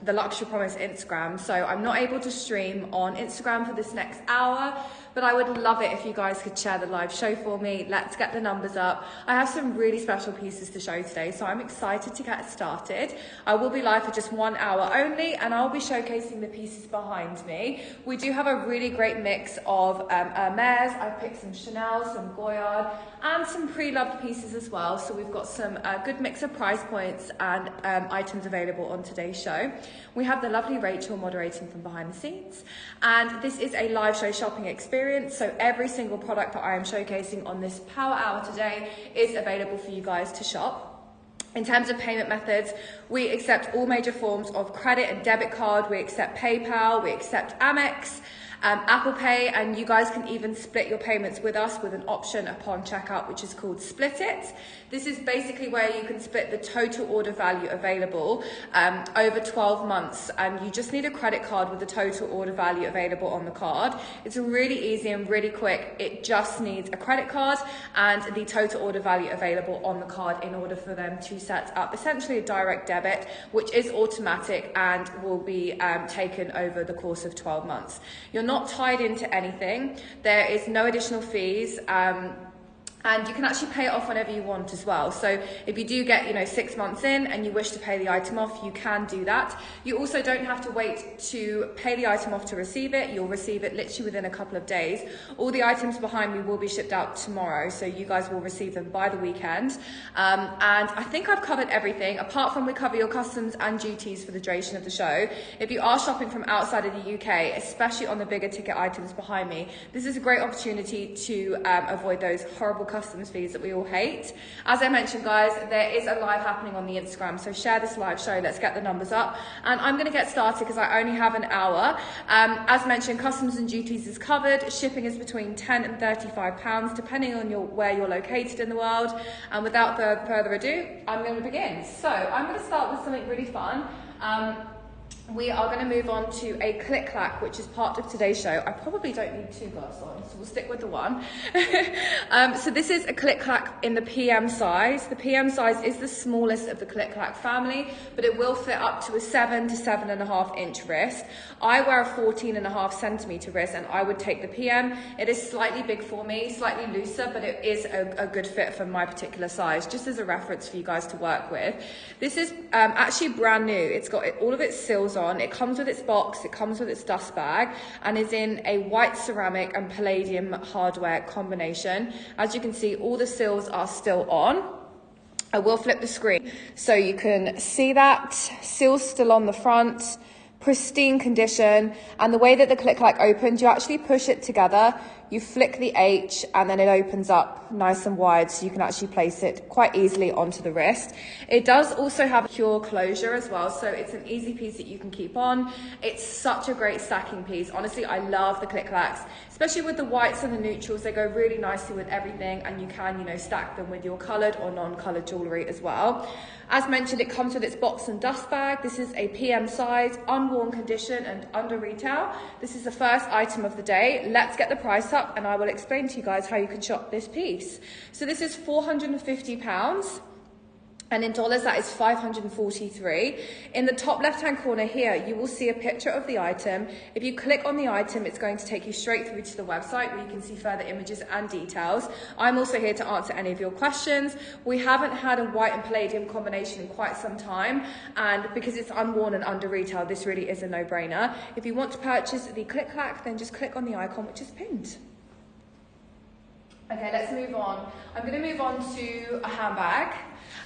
the Luxury Promise Instagram. So I'm not able to stream on Instagram for this next hour, but I would love it if you guys could share the live show for me. Let's get the numbers up. I have some really special pieces to show today, so I'm excited to get started. I will be live for just 1 hour only, and I'll be showcasing the pieces behind me. We do have a really great mix of Hermès. I've picked some Chanel, some Goyard, and some pre-loved pieces as well. So we've got some good mix of price points and items available on today's show. We have the lovely Rachel moderating from behind the scenes, and this is a live show shopping experience. So every single product that I am showcasing on this power hour today is available for you guys to shop. In terms of payment methods, we accept all major forms of credit and debit card. We accept PayPal, we accept Amex, Apple Pay, and you guys can even split your payments with us with an option upon checkout, which is called Split It. This is basically where you can split the total order value available over 12 months, and you just need a credit card with the total order value available on the card. It's really easy and really quick. It just needs a credit card and the total order value available on the card in order for them to set up essentially a direct debit, which is automatic and will be taken over the course of 12 months. You're not tied into anything. There is no additional fees. And you can actually pay it off whenever you want as well. So if you do get, 6 months in and you wish to pay the item off, you can do that. You also don't have to wait to pay the item off to receive it. You'll receive it literally within a couple of days. All the items behind me will be shipped out tomorrow, so you guys will receive them by the weekend. And I think I've covered everything, apart from we cover your customs and duties for the duration of the show. If you are shopping from outside of the UK, especially on the bigger ticket items behind me, this is a great opportunity to avoid those horrible customs fees that we all hate. As I mentioned, guys, there is a live happening on the Instagram, so share this live show. Let's get the numbers up, and I'm going to get started because I only have an hour. As mentioned, customs and duties is covered. Shipping is between £10 and £35 depending on where you're located in the world. And without further ado, I'm going to begin. So I'm going to start with something really fun. We are going to move on to a click-clack, which is part of today's show. I probably don't need 2 gloves on, so we'll stick with the one. So this is a click-clack in the PM size. The PM size is the smallest of the click-clack family, but it will fit up to a 7 to 7.5 inch wrist. I wear a 14.5 centimetre wrist, and I would take the PM. It is slightly big for me, slightly looser, but it is a good fit for my particular size, just as a reference for you guys to work with. This is actually brand new. It's got all of its seals on. It comes with its box, it comes with its dust bag, and is in a white ceramic and palladium hardware combination. As you can see, all the seals are still on. I will flip the screen so you can see that. Seals still on the front, pristine condition, and the way that the click-clack opens, you actually push it together, you flick the H, and then it opens up nice and wide, so you can actually place it quite easily onto the wrist. It does also have a secure closure as well, so it's an easy piece that you can keep on. It's such a great stacking piece. Honestly, I love the click-clacks, especially with the whites and the neutrals. They go really nicely with everything, and you can, stack them with your coloured or non-coloured jewellery as well. As mentioned, it comes with its box and dust bag. This is a PM size, unworn condition, and under retail. This is the first item of the day. Let's get the price up, and I will explain to you guys how you can shop this piece. So this is £450. And in dollars, that is 543. In the top left-hand corner here, you will see a picture of the item. If you click on the item, it's going to take you straight through to the website where you can see further images and details. I'm also here to answer any of your questions. We haven't had a white and palladium combination in quite some time, and because it's unworn and under retail, this really is a no-brainer. If you want to purchase the click-clack, then just click on the icon which is pinned. Okay, let's move on. I'm going to move on to a handbag.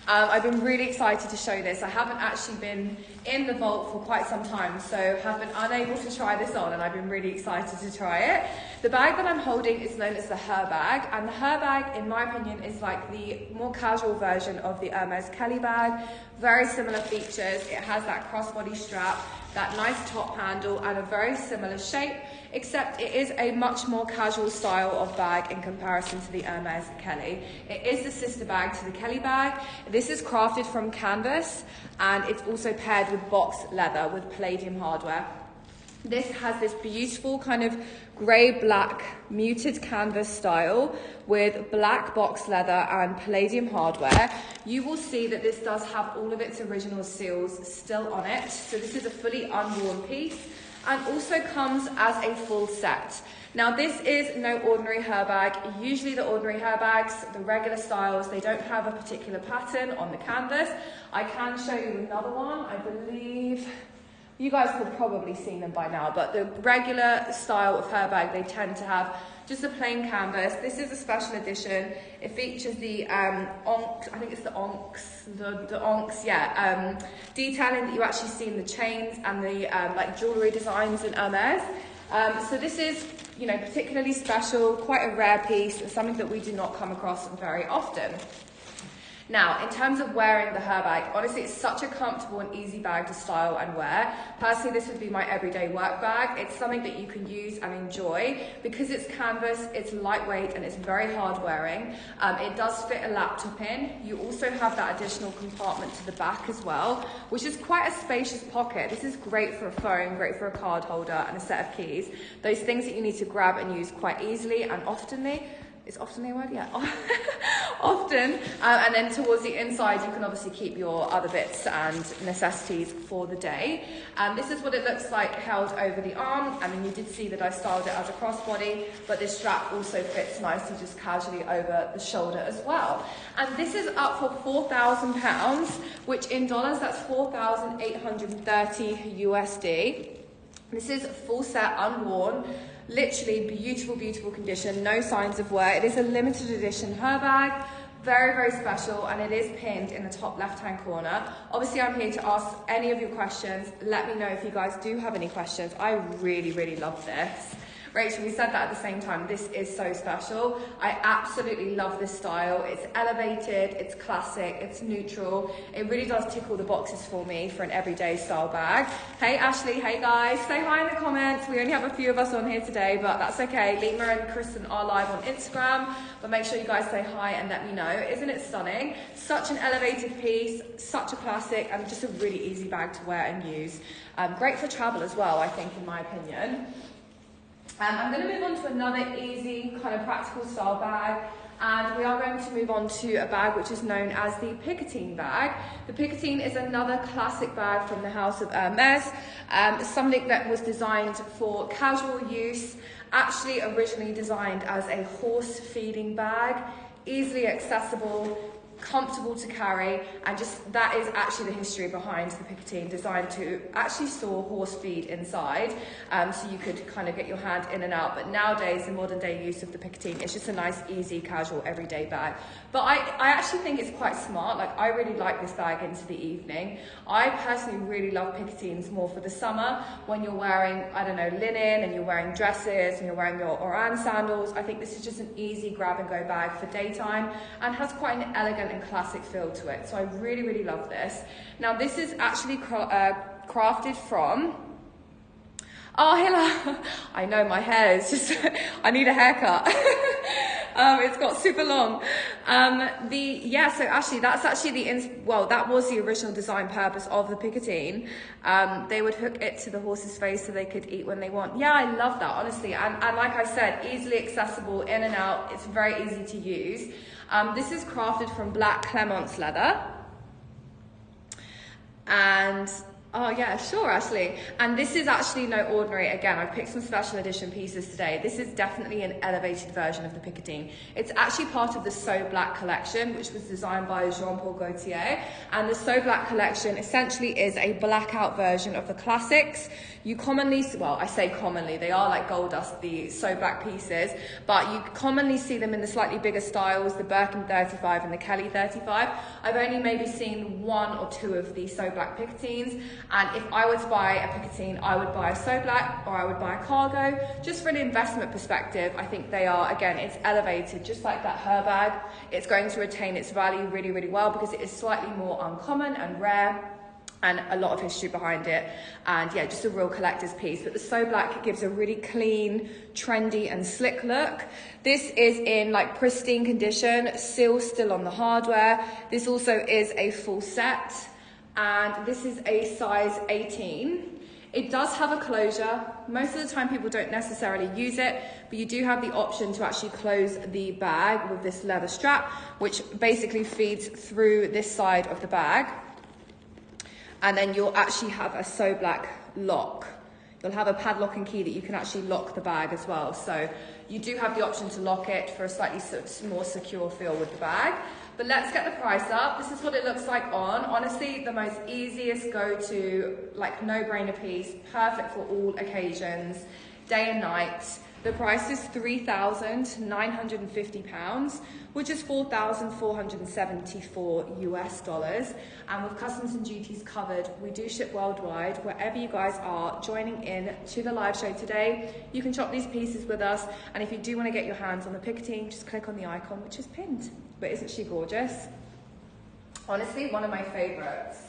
I've been really excited to show this. I haven't actually been in the vault for quite some time, so have been unable to try this on, and I've been really excited to try it. The bag that I'm holding is known as the Her bag, and the Her bag, in my opinion, is like the more casual version of the Hermès Kelly bag. Very similar features. It has that crossbody strap, that nice top handle, and a very similar shape, except it is a much more casual style of bag in comparison to the Hermès Kelly. It is the sister bag to the Kelly bag. This is crafted from canvas, and it's also paired with box leather with palladium hardware. This has this beautiful kind of grey-black muted canvas style with black box leather and palladium hardware. You will see that this does have all of its original seals still on it. So this is a fully unworn piece and also comes as a full set. Now this is no ordinary hair bag. Usually the ordinary hair bags, the regular styles, they don't have a particular pattern on the canvas. I can show you another one, I believe. You guys have probably seen them by now, but the regular style of hair bag, they tend to have just a plain canvas. This is a special edition. It features the onks, I think it's the onks, the onks, yeah, detailing that you actually see in the chains and the like jewellery designs in Hermès. So this is, you know, particularly special, quite a rare piece, and something that we do not come across very often. Now, in terms of wearing the hair bag, honestly, it's such a comfortable and easy bag to style and wear. Personally, this would be my everyday work bag. It's something that you can use and enjoy. Because it's canvas, it's lightweight, and it's very hard wearing. It does fit a laptop in. You also have that additional compartment to the back as well, which is quite a spacious pocket. This is great for a phone, great for a card holder, and a set of keys. Those things that you need to grab and use quite easily and oftenly. Is often a word? Yeah. Often. And then towards the inside, you can obviously keep your other bits and necessities for the day. This is what it looks like held over the arm. And then you did see that I styled it as a crossbody, but this strap also fits nicely just casually over the shoulder as well. And this is up for £4,000, which in dollars, that's 4,830 USD. This is full set, unworn. Literally beautiful, beautiful condition, no signs of wear. It is a limited edition hair bag, very, very special, and it is pinned in the top left-hand corner. Obviously, I'm here to ask any of your questions. Let me know if you guys do have any questions. I really, really love this. Rachel, we said that at the same time. This is so special. I absolutely love this style. It's elevated, it's classic, it's neutral. It really does tick all the boxes for me for an everyday style bag. Hey Ashley, hey guys, say hi in the comments. We only have a few of us on here today, but that's okay. Lima and Kristen are live on Instagram, but make sure you guys say hi and let me know. Isn't it stunning? Such an elevated piece, such a classic, and just a really easy bag to wear and use. Great for travel as well, I think, in my opinion. I'm going to move on to another easy kind of practical style bag, and we are going to move on to a bag which is known as the Picotine bag. The Picotine is another classic bag from the house of Hermès, something that was designed for casual use, actually originally designed as a horse feeding bag, easily accessible, comfortable to carry, and just that is actually the history behind the Picotine, designed to actually store horse feed inside, so you could kind of get your hand in and out. But nowadays, the modern day use of the Picotine is just a nice, easy, casual, everyday bag. But I actually think it's quite smart. Like, I really like this bag into the evening. I personally really love Picotines more for the summer, when you're wearing, I don't know, linen, and you're wearing dresses, and you're wearing your Oran sandals. I think this is just an easy grab and go bag for daytime, and has quite an elegant and classic feel to it. So I really, really love this. Now this is actually crafted from, oh Hilla, I know my hair is just, I need a haircut. It's got super long. So actually that's actually that was the original design purpose of the Picotine. They would hook it to the horse's face so they could eat when they want. Yeah, I love that, honestly. And like I said, easily accessible in and out. It's very easy to use. This is crafted from black Clemence leather. And oh yeah, sure, Ashley. And this is actually no ordinary. Again, I've picked some special edition pieces today. This is definitely an elevated version of the Picotine. It's actually part of the So Black collection, which was designed by Jean-Paul Gaultier. And the So Black collection essentially is a blackout version of the classics. You commonly, well, I say commonly, they are like gold dust, the So Black pieces, but you commonly see them in the slightly bigger styles, the Birkin 35 and the Kelly 35. I've only maybe seen one or two of the So Black Picotines. And if I were to buy a Picotine, I would buy a So Black, or I would buy a cargo. Just from an investment perspective, I think they are, again, it's elevated, just like that hair bag. It's going to retain its value really, really well, because it is slightly more uncommon and rare, and a lot of history behind it. And yeah, just a real collector's piece. But the So Black gives a really clean, trendy and slick look. This is in like pristine condition, seals still on the hardware. This also is a full set. And this is a size 18. It does have a closure. Most of the time people don't necessarily use it, but you do have the option to actually close the bag with this leather strap, which basically feeds through this side of the bag. And then you'll actually have a So Black lock. You'll have a padlock and key that you can actually lock the bag as well. So you do have the option to lock it for a slightly more secure feel with the bag. But let's get the price up. This is what it looks like on. Honestly, the most easiest go-to, like no-brainer piece, perfect for all occasions, day and night. The price is £3,950, which is $4,474 US. And with customs and duties covered, we do ship worldwide. Wherever you guys are joining in to the live show today, you can shop these pieces with us. And if you do want to get your hands on the picoting, just click on the icon, which is pinned. But isn't she gorgeous? Honestly, one of my favorites.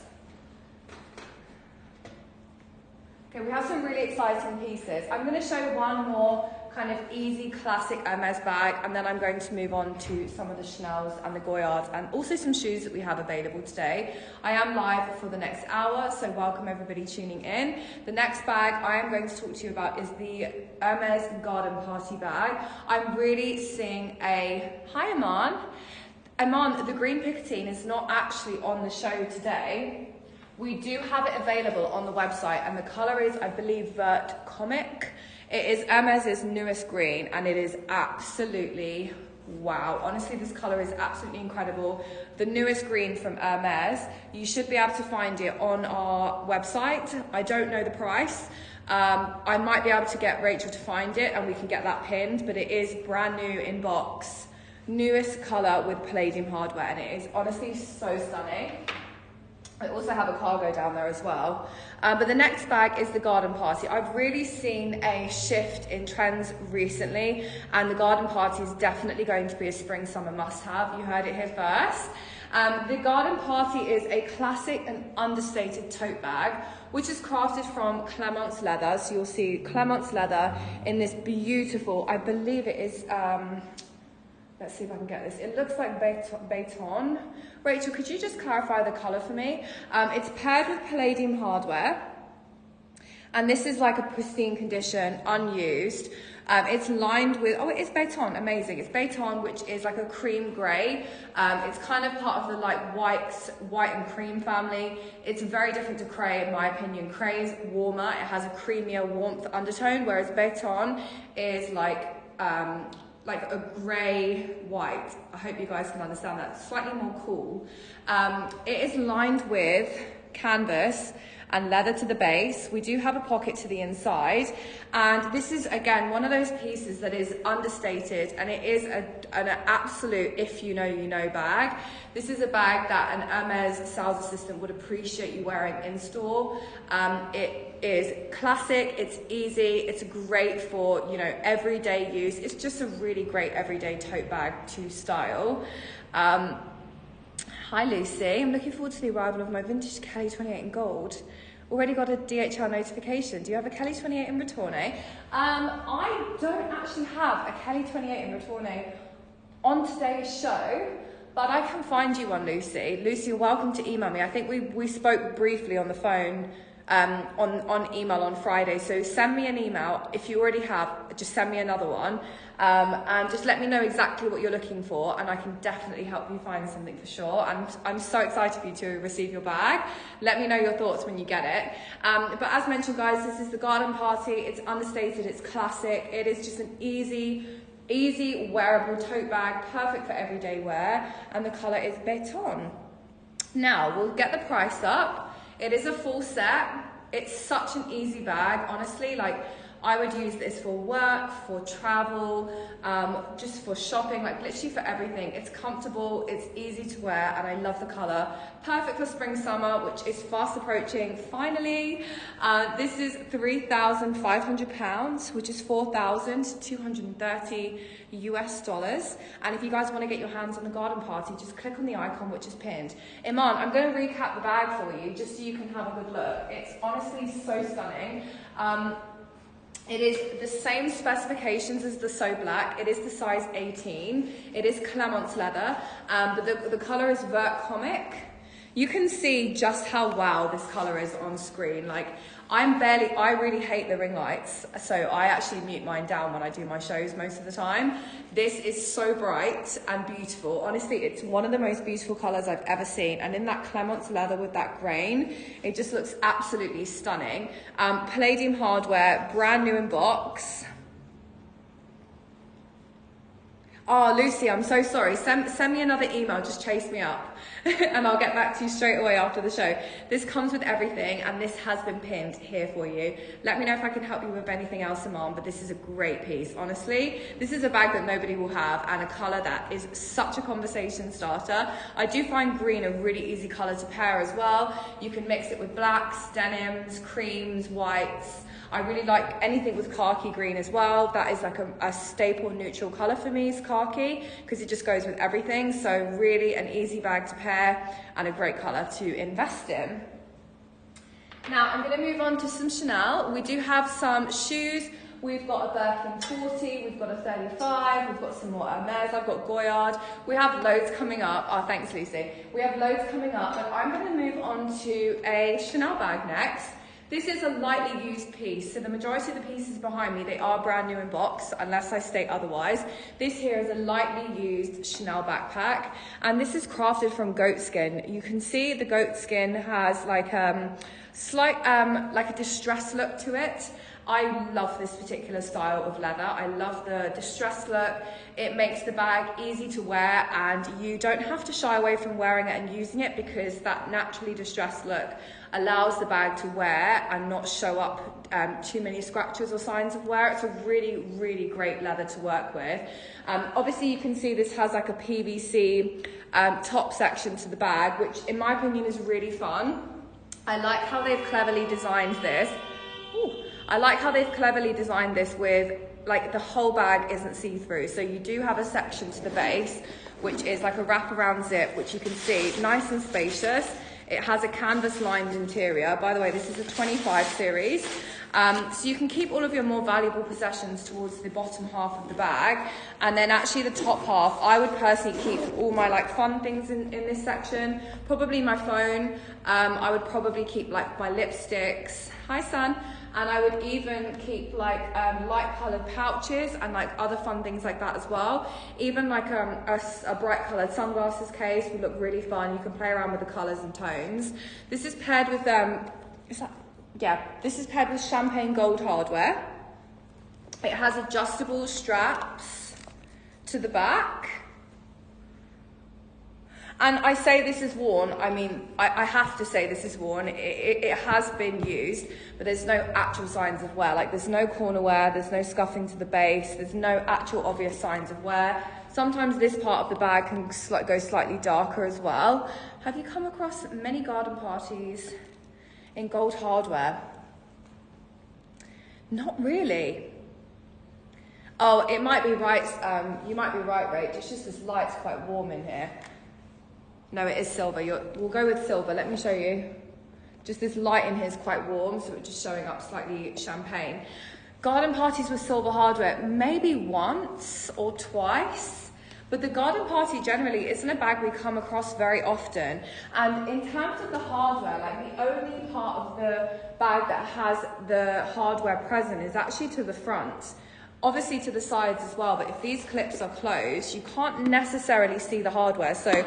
Okay, we have some really exciting pieces. I'm going to show one more kind of easy classic Hermès bag, and then I'm going to move on to some of the Chanels and the Goyards and also some shoes that we have available today. I am live for the next hour, so welcome everybody tuning in. The next bag I am going to talk to you about is the Hermès Garden Party bag. I'm really seeing a... Hi, Aman. Aman, the green picotine is not actually on the show today. We do have it available on the website, and the colour is, I believe, Vert Comic. It is Hermès' newest green, and it is absolutely wow. Honestly, this colour is absolutely incredible. The newest green from Hermès. You should be able to find it on our website. I don't know the price. I might be able to get Rachel to find it, and we can get that pinned, but it is brand new in box. Newest colour with palladium hardware, and it is honestly so stunning. I also have a cargo down there as well. But the next bag is the Garden Party. I've really seen a shift in trends recently, and the Garden Party is definitely going to be a spring-summer must-have. You heard it here first. The Garden Party is a classic and understated tote bag, which is crafted from Clemence leather. So you'll see Clemence leather in this beautiful, I believe it is... let's see if I can get this. It looks like Baton. Rachel, could you just clarify the colour for me? It's paired with palladium hardware. And this is like a pristine condition, unused. It's lined with, oh, it is Baton, amazing. It's Baton, which is like a cream grey. It's kind of part of the like white and cream family. It's very different to Cray, in my opinion. Cray is warmer, it has a creamier warmth undertone, whereas Baton is like a grey white. I hope you guys can understand that. Slightly more cool. It is lined with canvas and leather to the base. We do have a pocket to the inside, and this is again one of those pieces that is understated, and it is an absolute if you know you know bag. This is a bag that an Hermès sales assistant would appreciate you wearing in store. It is classic, it's easy, it's great for, you know, everyday use. It's just a really great everyday tote bag to style. Hi Lucy, I'm looking forward to the arrival of my vintage Kelly 28 in gold. Already got a DHL notification. Do you have a Kelly 28 in Ritorne? I don't actually have a Kelly 28 in Ritorne on today's show, but I can find you one, Lucy. Lucy, you're welcome to email me. I think we spoke briefly on the phone on email on Friday, so send me an email. If you already have, just send me another one, and just let me know exactly what you're looking for, and I can definitely help you find something for sure. And I'm so excited for you to receive your bag. Let me know your thoughts when you get it. But as mentioned, guys, this is the Garden Party. It's understated, it's classic, it is just an easy wearable tote bag, perfect for everyday wear, and the colour is Baton. Now we'll get the price up. It is a full set. It's such an easy bag, honestly. Like, I would use this for work, for travel, just for shopping, like literally for everything. It's comfortable, it's easy to wear, and I love the color. Perfect for spring, summer, which is fast approaching, finally. This is £3,500, which is $4,230 US. And if you guys want to get your hands on the Garden Party, just click on the icon, which is pinned. Iman, I'm going to recap the bag for you, just so you can have a good look. It's honestly so stunning. It is the same specifications as the So Black. It is the size 18. It is Clemence leather, but the colour is Vert Comic. You can see just how wow this color is on screen. Like, I really hate the ring lights, so I actually mute mine down when I do my shows most of the time. This is so bright and beautiful. Honestly, it's one of the most beautiful colors I've ever seen. And in that Clemence leather with that grain, it just looks absolutely stunning. Palladium hardware, brand new in box. Oh, Lucy, I'm so sorry. Send me another email, just chase me up and I'll get back to you straight away after the show. This comes with everything and this has been pinned here for you. Let me know if I can help you with anything else, Iman, but this is a great piece. Honestly, this is a bag that nobody will have and a color that is such a conversation starter. I do find green a really easy color to pair as well. You can mix it with blacks, denims, creams, whites. I really like anything with khaki green as well. That is like a staple neutral color for me is khaki because it just goes with everything. So really an easy bag to pair and a great color to invest in. Now I'm going to move on to some Chanel. We do have some shoes. We've got a Birkin 40, we've got a 35, we've got some more Hermès, I've got Goyard. We have loads coming up. Oh, thanks, Lucy. We have loads coming up, and I'm going to move on to a Chanel bag next. This is a lightly used piece, so the majority of the pieces behind me, they are brand new in box, unless I state otherwise. This here is a lightly used Chanel backpack, and this is crafted from goat skin. You can see the goat skin has like slight, like a distressed look to it. I love this particular style of leather. I love the distressed look. It makes the bag easy to wear and you don't have to shy away from wearing it and using it because that naturally distressed look allows the bag to wear and not show up too many scratches or signs of wear. It's a really, really great leather to work with. Obviously you can see this has like a PVC top section to the bag, which in my opinion is really fun. I like how they've cleverly designed this. I like how they've cleverly designed this with like the whole bag isn't see-through. So you do have a section to the base, which is like a wraparound zip, which you can see nice and spacious. It has a canvas lined interior. By the way, this is a 25 series. So you can keep all of your more valuable possessions towards the bottom half of the bag. And then actually the top half, I would personally keep all my like fun things in this section. Probably my phone. I would probably keep like my lipsticks. Hi, son. And I would even keep like light coloured pouches and like other fun things like that as well. Even like a bright coloured sunglasses case would look really fun. You can play around with the colours and tones. This is paired with this is paired with champagne gold hardware. It has adjustable straps to the back. And I say this is worn, I mean, I have to say this is worn. It has been used, but there's no actual signs of wear. Like there's no corner wear, there's no scuffing to the base, there's no actual obvious signs of wear. Sometimes this part of the bag can go slightly darker as well. Have you come across many garden parties in gold hardware? Not really. Oh, it might be right, you might be right, Rach. It's just this light's quite warm in here. No, it is silver. We'll go with silver. Let me show you. Just this light in here is quite warm, so it's just showing up slightly champagne. Garden parties with silver hardware, maybe once or twice, but the garden party generally isn't a bag we come across very often. And in terms of the hardware, like the only part of the bag that has the hardware present is actually to the front. Obviously to the sides as well, but if these clips are closed, you can't necessarily see the hardware. So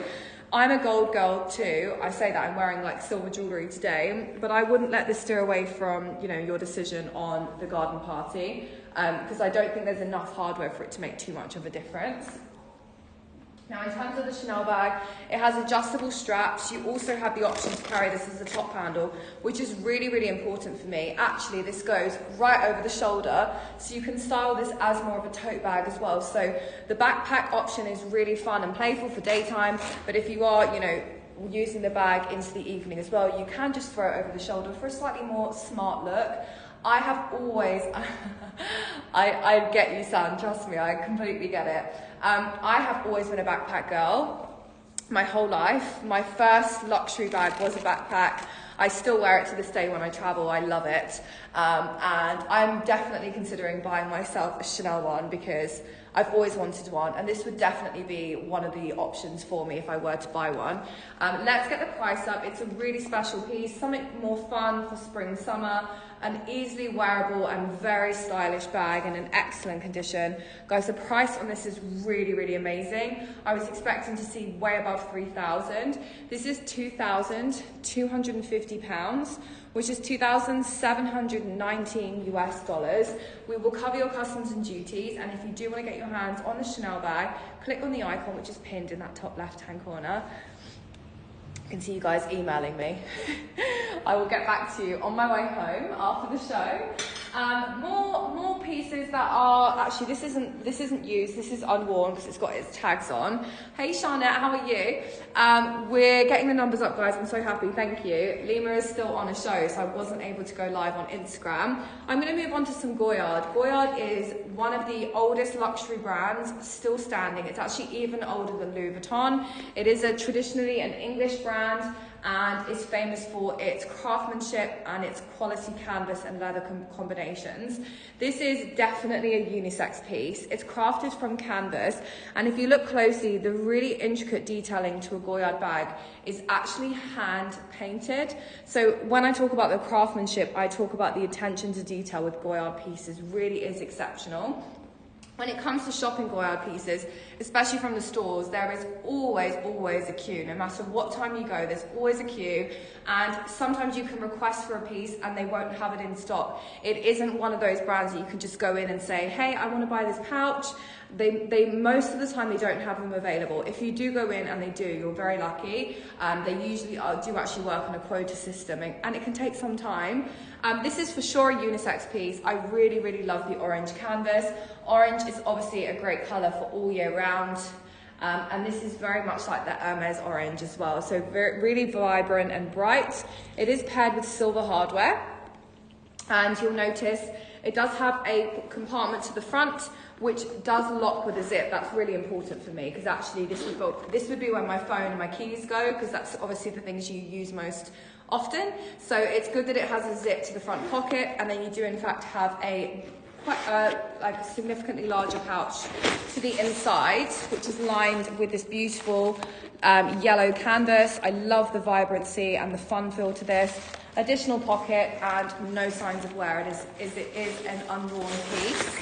I'm a gold girl too. I say that I'm wearing like silver jewellery today, but I wouldn't let this steer away from, you know, your decision on the garden party because I don't think there's enough hardware for it to make too much of a difference. Now in terms of the Chanel bag, it has adjustable straps. You also have the option to carry this as a top handle, which is really, really important for me. Actually, this goes right over the shoulder, so you can style this as more of a tote bag as well. So the backpack option is really fun and playful for daytime, but if you are, you know, using the bag into the evening as well, you can just throw it over the shoulder for a slightly more smart look. I have always, I get you, Sam, trust me, I completely get it. I have always been a backpack girl my whole life. My first luxury bag was a backpack. I still wear it to this day when I travel, I love it. And I'm definitely considering buying myself a Chanel one because I've always wanted one, and this would definitely be one of the options for me if I were to buy one. Let's get the price up. It's a really special piece, something more fun for spring, summer, an easily wearable and very stylish bag in an excellent condition. Guys, the price on this is really, really amazing. I was expecting to see way above 3,000. This is £2,250, which is 2,719 US dollars. We will cover your customs and duties, and if you do want to get your hands on the Chanel bag, click on the icon which is pinned in that top left-hand corner. I can see you guys emailing me. I will get back to you on my way home after the show. More pieces that are actually this isn't used. This is unworn because it's got its tags on. Hey Charnette, how are you? We're getting the numbers up, guys. I'm so happy. Thank you. Lima is still on a show, so I wasn't able to go live on Instagram. I'm going to move on to some Goyard. Goyard is one of the oldest luxury brands still standing. It's actually even older than Louis Vuitton. It is traditionally an English brand, and is famous for its craftsmanship and its quality canvas and leather combinations. This is definitely a unisex piece. It's crafted from canvas, and if you look closely, the really intricate detailing to a Goyard bag is actually hand painted. So when I talk about the craftsmanship, I talk about the attention to detail with Goyard pieces really is exceptional. When it comes to shopping Goyard pieces, especially from the stores, there is always a queue. No matter what time you go, there's always a queue. And sometimes you can request for a piece and they won't have it in stock. It isn't one of those brands that you can just go in and say, hey, I want to buy this pouch. They most of the time they don't have them available. If you do go in and they do, you're very lucky. They usually do actually work on a quota system, and it can take some time. This is for sure a unisex piece. I really love the orange canvas. Orange is obviously a great colour for all year round. And this is very much like the Hermès orange as well. So really vibrant and bright. It is paired with silver hardware. And you'll notice it does have a compartment to the front, which does lock with a zip. That's really important for me, because actually this would be where my phone and my keys go, because that's obviously the things you use most often. So it's good that it has a zip to the front pocket, and then you do in fact have a like a significantly larger pouch to the inside, which is lined with this beautiful yellow canvas. I love the vibrancy and the fun feel to this. Additional pocket and no signs of wear. It is an unworn piece.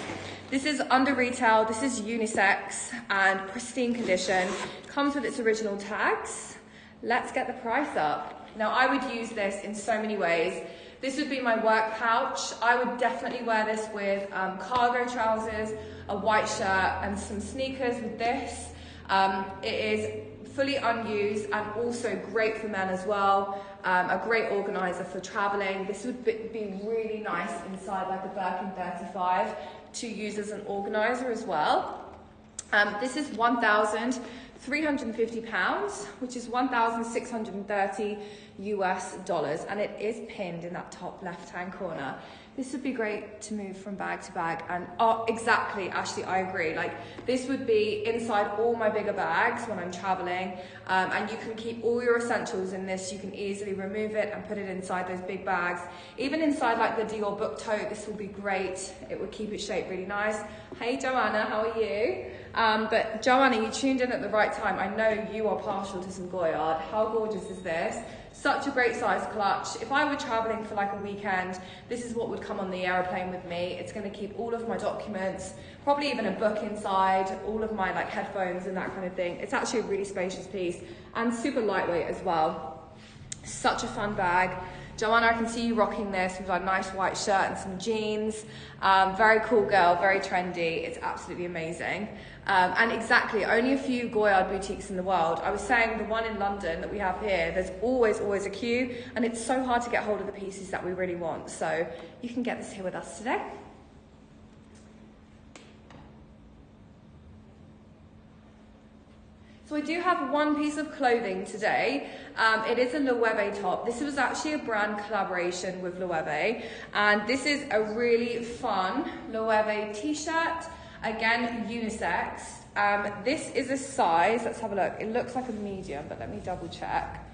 This is under retail. This is unisex and pristine condition. Comes with its original tags. Let's get the price up. Now, I would use this in so many ways. This would be my work pouch. I would definitely wear this with cargo trousers, a white shirt, and some sneakers with this. It is fully unused and also great for men as well. A great organizer for traveling. This would be really nice inside like a Birkin 35 to use as an organizer as well. This is £1,350, which is 1,630 US dollars, and it is pinned in that top left-hand corner. This would be great to move from bag to bag, and exactly, Ashley, I agree. Like, this would be inside all my bigger bags when I'm traveling, and you can keep all your essentials in this. You can easily remove it and put it inside those big bags. Even inside like the Dior book tote, this will be great. It would keep its shape really nice. Hey Joanna, how are you? But Joanna, you tuned in at the right time. I know you are partial to some Goyard. How gorgeous is this? Such a great size clutch. If I were traveling for like a weekend, this is what would come on the aeroplane with me. It's going to keep all of my documents, probably even a book inside, all of my like headphones and that kind of thing. It's actually a really spacious piece and super lightweight as well. Such a fun bag. Joanna, I can see you rocking this with a nice white shirt and some jeans. Very cool girl, very trendy. It's absolutely amazing. And exactly, only a few Goyard boutiques in the world. I was saying the one in London that we have here, there's always a queue, and it's so hard to get hold of the pieces that we really want. So you can get this here with us today. So I do have one piece of clothing today. It is a Loewe top. This was actually a brand collaboration with Loewe, and this is a really fun Loewe t-shirt. Again, unisex. This is a size, let's have a look. It looks like a medium, but let me double check.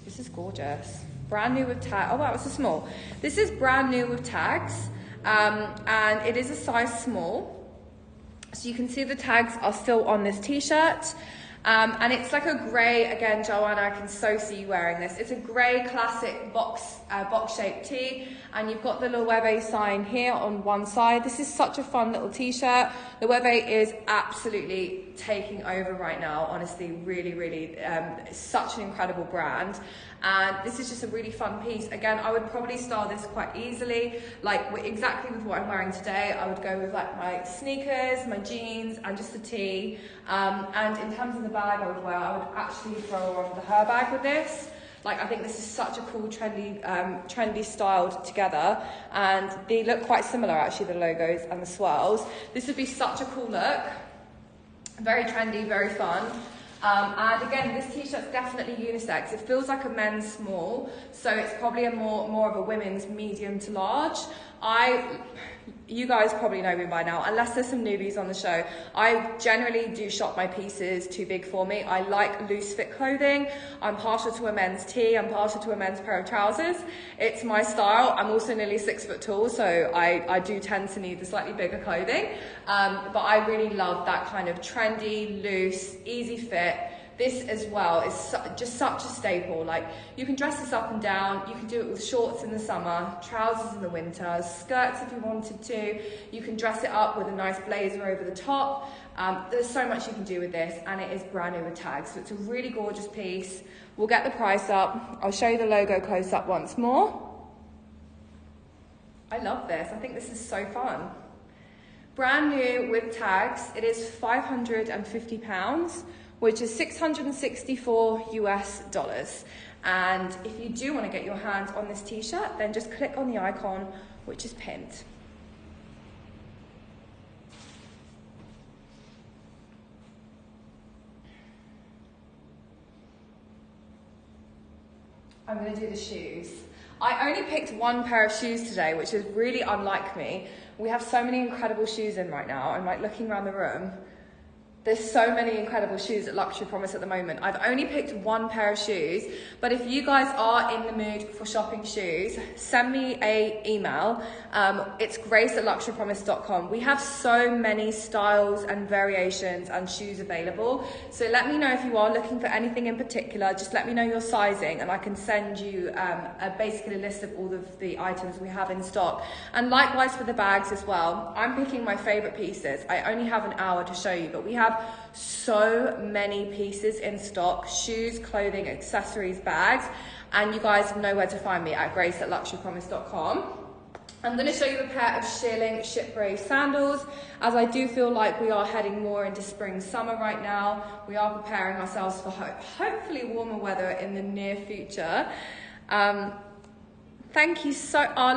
This is gorgeous. Brand new with tags. Oh wow, it's a small. This is brand new with tags, and it is a size small. So you can see the tags are still on this t-shirt. And it's like a grey, again, Joanna, I can so see you wearing this. It's a grey classic box-shaped tee, and you've got the Loewe sign here on one side. This is such a fun little t-shirt. Loewe is absolutely taking over right now, honestly, really, really, it's such an incredible brand. And this is just a really fun piece. Again, I would probably style this quite easily, like exactly with what I'm wearing today. I would go with like my sneakers, my jeans, and just a tee. And in terms of the bag I would actually throw on the Her bag with this. Like, I think this is such a cool, trendy styled together, and they look quite similar actually, the logos and the swirls. This would be such a cool look, very trendy, very fun. And again, this t-shirt's definitely unisex. It feels like a men's small, so it's probably a more of a women's medium to large. You guys probably know me by now, unless there's some newbies on the show. I generally do shop my pieces too big for me. I like loose fit clothing. I'm partial to a men's tee. I'm partial to a men's pair of trousers. It's my style. I'm also nearly 6 foot tall, so I do tend to need the slightly bigger clothing. But I really love that kind of trendy, loose, easy fit. This as well is just such a staple. Like, you can dress this up and down. You can do it with shorts in the summer, trousers in the winter, skirts if you wanted to. You can dress it up with a nice blazer over the top. There's so much you can do with this, and it is brand new with tags. So it's a really gorgeous piece. We'll get the price up. I'll show you the logo close up once more. I love this. I think this is so fun. Brand new with tags. It is £550. Which is $664 US. And if you do want to get your hands on this t-shirt, then just click on the icon, which is pinned. I'm going to do the shoes. I only picked one pair of shoes today, which is really unlike me. We have so many incredible shoes in right now. I'm like looking around the room. There's so many incredible shoes at Luxury Promise at the moment. I've only picked one pair of shoes, but if you guys are in the mood for shopping shoes, send me an email. It's grace@luxurypromise.com. We have so many styles and variations and shoes available. So let me know if you are looking for anything in particular. Just let me know your sizing, and I can send you basically a list of all of the items we have in stock. And likewise for the bags as well. I'm picking my favorite pieces. I only have an hour to show you, but we have so many pieces in stock: shoes, clothing, accessories, bags, and you guys know where to find me at grace@luxurypromise.com. I'm going to show you a pair of shearling Ship Brave sandals, as I do feel like we are heading more into spring, summer right now. We are preparing ourselves for hopefully warmer weather in the near future. Thank you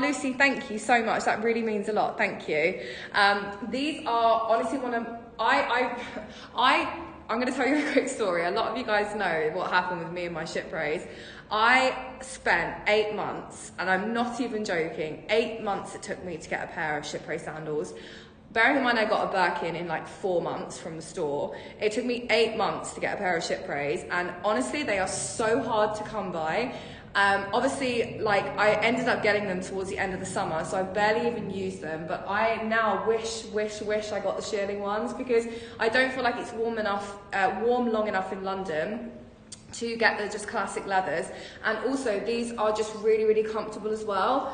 Lucy, thank you so much. That really means a lot. Thank you. These are honestly one of, I'm going to tell you a quick story. A lot of you guys know what happened with me and my Ship Braves. I spent 8 months, and I'm not even joking, 8 months it took me to get a pair of Ship Brave sandals. Bearing in mind I got a Birkin in like 4 months from the store. It took me 8 months to get a pair of Ship Braves, and honestly they are so hard to come by. Obviously, like, I ended up getting them towards the end of the summer, so I barely even used them, but I now wish I got the shearling ones, because I don't feel like it's warm long enough in London to get the just classic leathers. And also these are just really, really comfortable as well.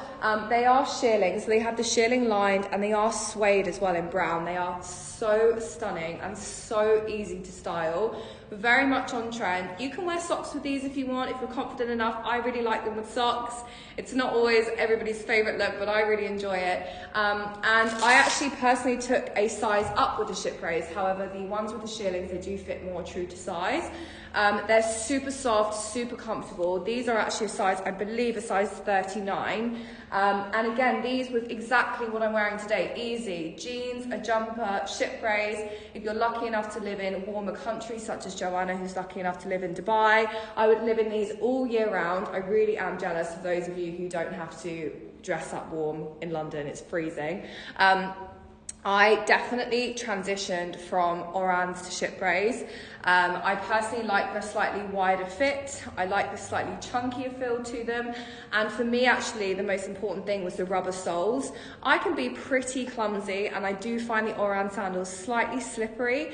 They are shearling, so they have the shearling lined, and they are suede as well in brown. They are so stunning and so easy to style, very much on trend. You can wear socks with these if you want, if you're confident enough. I really like them with socks. It's not always everybody's favorite look, but I really enjoy it. And I actually personally took a size up with the Ship Braves. However, the ones with the shearlings, they do fit more true to size. They're super soft, super comfortable. These are actually a size, I believe, a size 39. And again, these with exactly what I'm wearing today. Easy, jeans, a jumper, Ship Braves. If you're lucky enough to live in warmer countries, such as Joanna, who's lucky enough to live in Dubai, I would live in these all year round. I really am jealous of those of you who don't have to dress up warm in London. It's freezing. I definitely transitioned from orans to chiprés. I personally like the slightly wider fit. I like the slightly chunkier feel to them. And for me, actually, the most important thing was the rubber soles. I can be pretty clumsy, and I do find the oran sandals slightly slippery.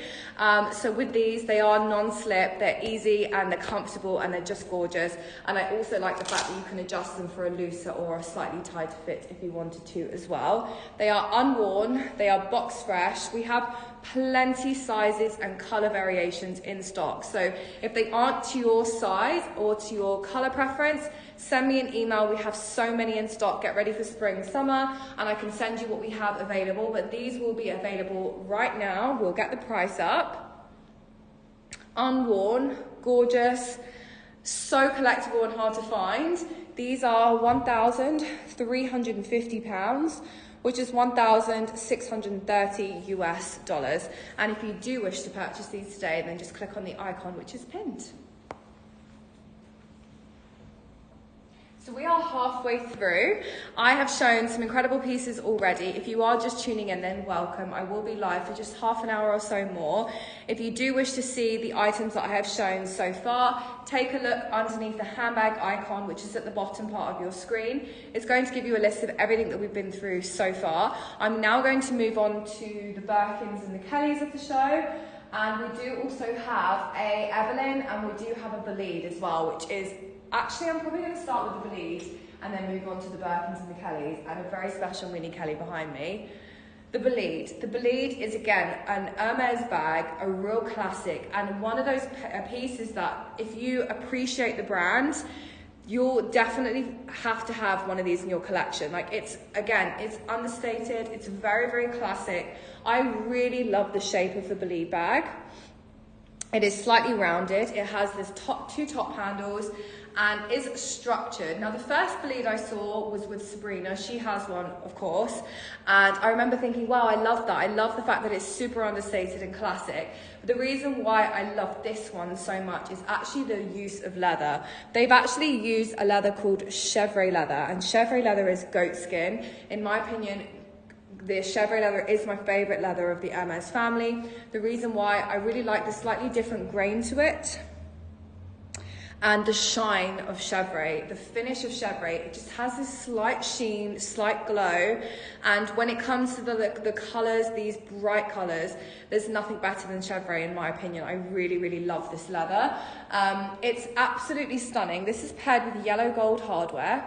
So with these, they are non-slip, they're easy, and they're comfortable, and they're just gorgeous. And I also like the fact that you can adjust them for a looser or a slightly tighter fit if you wanted to as well. They are unworn, they are box fresh. We have plenty sizes and color variations in stock. So if they aren't to your size or to your color preference, send me an email. We have so many in stock. Get ready for spring, summer, and I can send you what we have available. But these will be available right now. We'll get the price up. Unworn, gorgeous, so collectible and hard to find. These are £1,350, which is $1,630 US. And if you do wish to purchase these today, then just click on the icon which is pinned. So we are halfway through. I have shown some incredible pieces already. If you are just tuning in, then welcome. I will be live for just half an hour or so more. If you do wish to see the items that I have shown so far, take a look underneath the handbag icon, which is at the bottom part of your screen. It's going to give you a list of everything that we've been through so far. I'm now going to move on to the Birkins and the Kellys of the show. And we do also have a Evelyn, and we do have a Bolide as well, which is actually, I'm probably going to start with the Bolide and then move on to the Birkins and the Kellys, and a very special mini Kelly behind me. The Bolide. The Bolide is, again, an Hermès bag, a real classic, and one of those pieces that, if you appreciate the brand, you'll definitely have to have one of these in your collection. Like, it's, again, it's understated, it's very, very classic. I really love the shape of the Bolide bag. It is slightly rounded. It has this two top handles and is structured. Now, the first Bolide I saw was with Sabrina. She has one, of course. And I remember thinking, wow, I love that. I love the fact that it's super understated and classic. But the reason why I love this one so much is actually the use of leather. They've actually used a leather called chèvre leather. And chèvre leather is goat skin. In my opinion, the chèvre leather is my favorite leather of the Hermès family. The reason why I really like the slightly different grain to it and the shine of chèvre, the finish of chèvre, it just has this slight sheen, slight glow. And when it comes to the colors, these bright colors, there's nothing better than chèvre in my opinion. I really, really love this leather. It's absolutely stunning. This is paired with yellow gold hardware.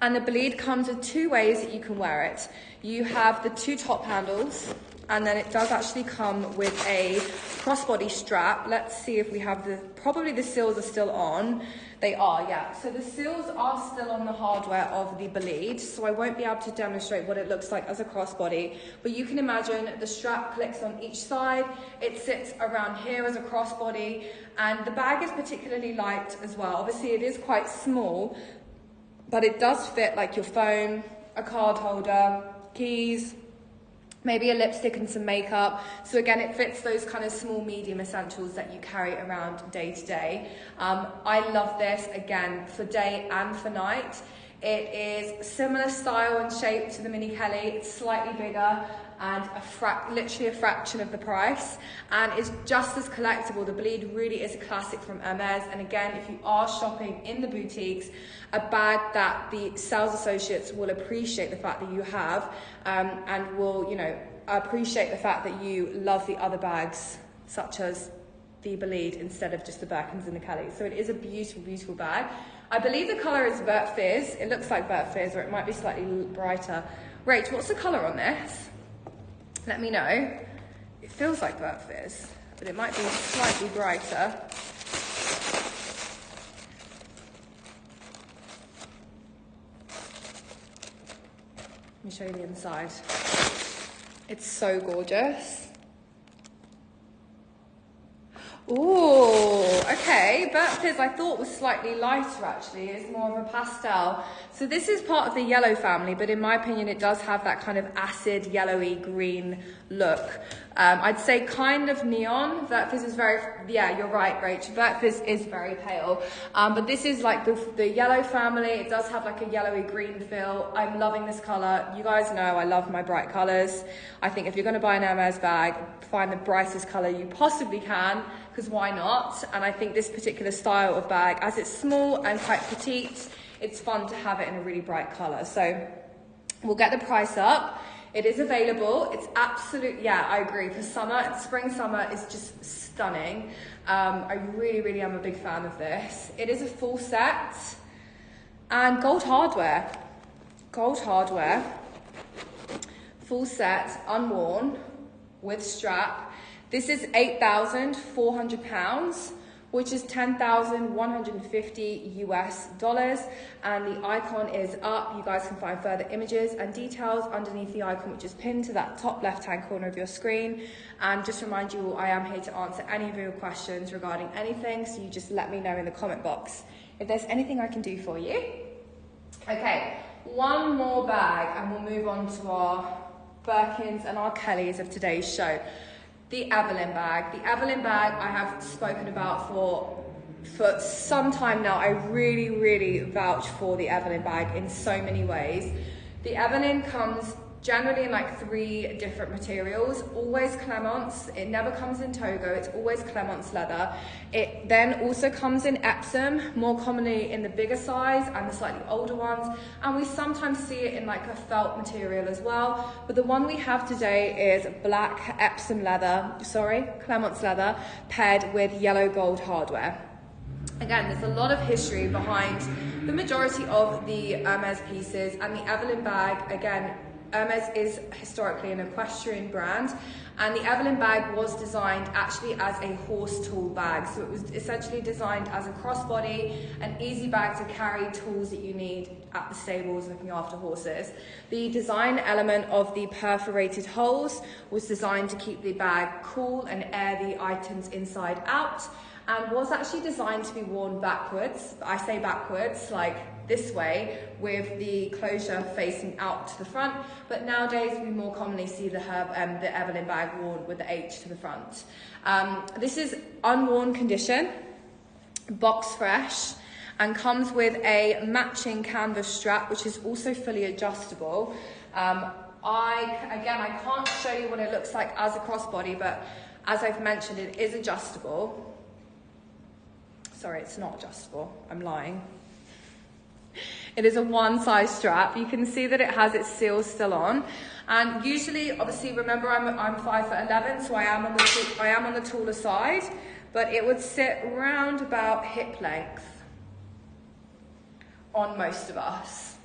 And the Bolide comes with two ways that you can wear it. You have the two top handles, and then it does actually come with a crossbody strap. Let's see if we have probably the seals are still on. They are, yeah. So the seals are still on the hardware of the Bolide, so I won't be able to demonstrate what it looks like as a crossbody, but you can imagine the strap clicks on each side. It sits around here as a crossbody, and the bag is particularly light as well. Obviously it is quite small, but it does fit like your phone, a card holder, keys, maybe a lipstick and some makeup. So again, it fits those kind of small, medium essentials that you carry around day to day. I love this, again, for day and for night. It is similar style and shape to the Mini Kelly. It's slightly bigger and literally a fraction of the price, and it's just as collectible. The Bolide really is a classic from Hermès, and again, if you are shopping in the boutiques, a bag that the sales associates will appreciate the fact that you have, and will, you know, appreciate the fact that you love the other bags, such as the Bolide, instead of just the Birkins and the Kellys. So it is a beautiful, beautiful bag. I believe the colour is Vert Fizz. It looks like Vert Fizz, or it might be slightly brighter. Rach, what's the colour on this? Let me know. It feels like Vert Fizz, but it might be slightly brighter. Let me show you the inside. It's so gorgeous. Ooh, okay. way, Berkeley's I thought was slightly lighter actually. It's more of a pastel. So this is part of the yellow family, but in my opinion, it does have that kind of acid, yellowy green look. I'd say kind of neon. Vertfizz is very, yeah, you're right, Rach. Vertfizz is very pale. But this is like the yellow family. It does have like a yellowy green feel. I'm loving this color. You guys know I love my bright colors. I think if you're going to buy an Hermès bag, find the brightest color you possibly can, because why not? And I think this particular style of bag, as it's small and quite petite, it's fun to have it in a really bright color. So we'll get the price up. It is available. It's absolute, yeah, I agree. For summer, spring, summer is just stunning. I really, really am a big fan of this. It is a full set and gold hardware. Gold hardware, full set, unworn, with strap. This is £8,400, which is $10,150 US, and the icon is up. You guys can find further images and details underneath the icon, which is pinned to that top left-hand corner of your screen. And just remind you all, I am here to answer any of your questions regarding anything, so you just let me know in the comment box if there's anything I can do for you. Okay, one more bag and we'll move on to our Birkins and our Kellys of today's show. The Evelyn bag. The Evelyn bag I have spoken about for some time now. I really, really vouch for the Evelyn bag in so many ways. The Evelyn comes generally in like 3 different materials, always Clemence. It never comes in Togo, it's always Clemence leather. It then also comes in Epsom, more commonly in the bigger size and the slightly older ones. And we sometimes see it in like a felt material as well. But the one we have today is black Epsom leather, Clemence leather, paired with yellow gold hardware. Again, there's a lot of history behind the majority of the Hermès pieces, and the Evelyn bag, again, Hermès is historically an equestrian brand, and the Evelyn bag was designed actually as a horse tool bag. So it was essentially designed as a crossbody, an easy bag to carry tools that you need at the stables looking after horses. The design element of the perforated holes was designed to keep the bag cool and air the items inside out, and was actually designed to be worn backwards. I say backwards, like this way, with the closure facing out to the front, but nowadays we more commonly see the Evelyn bag worn with the H to the front. This is unworn condition, box fresh, and comes with a matching canvas strap, which is also fully adjustable. I can't show you what it looks like as a crossbody, but as I've mentioned, it is adjustable. Sorry, it's not adjustable, I'm lying. It is a one size strap. You can see that it has its seals still on. And usually, obviously, remember I'm 5'11", so I am on the taller side, but it would sit around about hip length on most of us.